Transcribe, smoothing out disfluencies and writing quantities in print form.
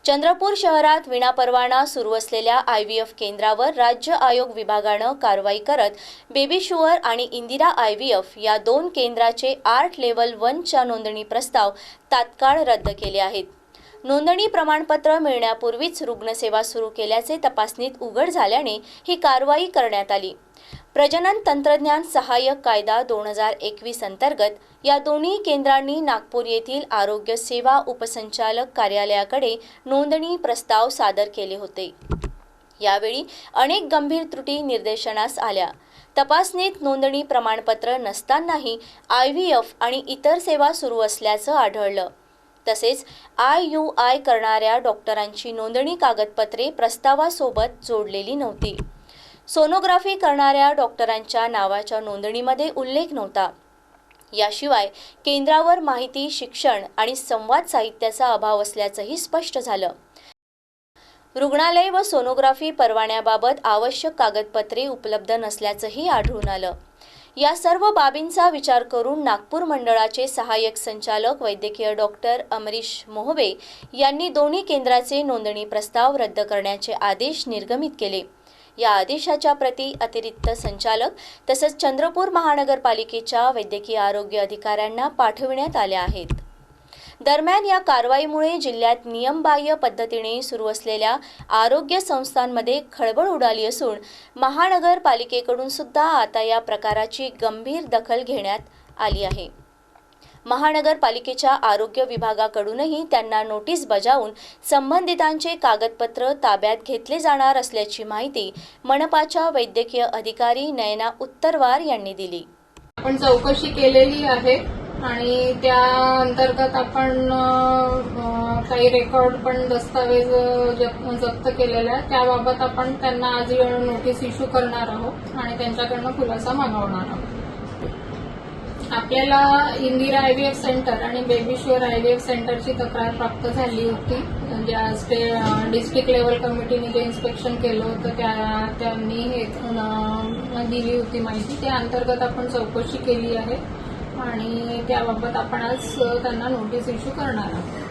चंद्रपूर शहरात विनापरवाना सुरू असलेल्या IVF केंद्रावर राज्य आयोग विभागानं कारवाई करत बेबी शुअर आणि इंदिरा IVF या दोन केंद्राचे आर्ट लेव्हल 1 च्या नोंदणी प्रस्ताव तात्काळ रद्द केले आहेत। नोंदणी प्रमाणपत्र मिळण्यापूर्वीच रुग्णसेवा सुरू केल्याचे तपासणीत उघड झाल्याने ही कारवाई करण्यात आली। प्रजनन तंत्रज्ञान सहाय्यक कायदा 2021 अंतर्गत या दोन्ही केंद्रांनी नागपूर येथील आरोग्य सेवा उपसंचालक कार्यालयाकडे नोंदणी प्रस्ताव सादर केले होते। यावेळी अनेक गंभीर त्रुटी निदर्शनास आल्या। तपासणीत नोंदणी प्रमाणपत्र नसतानाही IVF आणि इतर सेवा सुरू असल्याचं आढळलं। तसेच IUI करणाऱ्या डॉक्टरांची नोंदणी कागदपत्रे प्रस्तावासोबत जोडलेली नव्हती। सोनोग्राफी करणाऱ्या डॉक्टरांच्या नावाच्या नोंदणीमध्ये उल्लेख नव्हता। याशिवाय केंद्रावर माहिती, शिक्षण आणि संवाद साहित्याचा अभाव असल्याचंही स्पष्ट झालं। रुग्णालय व सोनोग्राफी परवान्याबाबत आवश्यक कागदपत्रे उपलब्ध नसल्याचंही आढळून आलं। या सर्व बाबींचा विचार करून नागपूर मंडळाचे सहाय्यक संचालक वैद्यकीय डॉक्टर अमरीश मोहबे यांनी दोन्ही केंद्राचे नोंदणी प्रस्ताव रद्द करण्याचे आदेश निर्गमित केले। या आदेशाच्या प्रती अतिरिक्त संचालक तसंच चंद्रपूर महानगरपालिकेच्या वैद्यकीय आरोग्य अधिकाऱ्यांना पाठविण्यात आल्या आहेत। दरम्यान या कारवाईमुळे जिल्ह्यात नियमबाह्य पद्धतीने सुरू असलेल्या आरोग्य संस्थांमध्ये खळबळ उडाली असून महानगरपालिकेकडून सुद्धा आता या प्रकाराची गंभीर दखल घेण्यात आली आहे। महानगरपालिकेच्या आरोग्य विभागाकडूनही त्यांना नोटीस बजावून संबंधितांचे कागदपत्र ताब्यात घेतले जाणार असल्याची माहिती मनपाच्या वैद्यकीय अधिकारी नयना उत्तरवार यांनी दिली। आपण चौकशी केलेली आहे आणि त्या अंतर्गत आपण काही रेकॉर्ड पण दस्तावेज जप्त केलेले आहे। त्याबाबत आपण त्यांना आज नोटीस इश्यू करणार आहोत आणि त्यांच्याकडनं खुलासा मागवणार आहोत। आपल्याला इंदिरा IVF सेंटर आणि बेबी शुअर IVF सेंटरची तक्रार प्राप्त झाली होती। ज्या डिस्ट्रिक्ट लेवल कमिटीने जे इन्स्पेक्शन केलं होतं त्यांनी हे दिली होती माहिती। त्या अंतर्गत आपण चौकशी केली आहे आणि त्याबाबत आपण आज त्यांना नोटीस इश्यू करणार आहोत।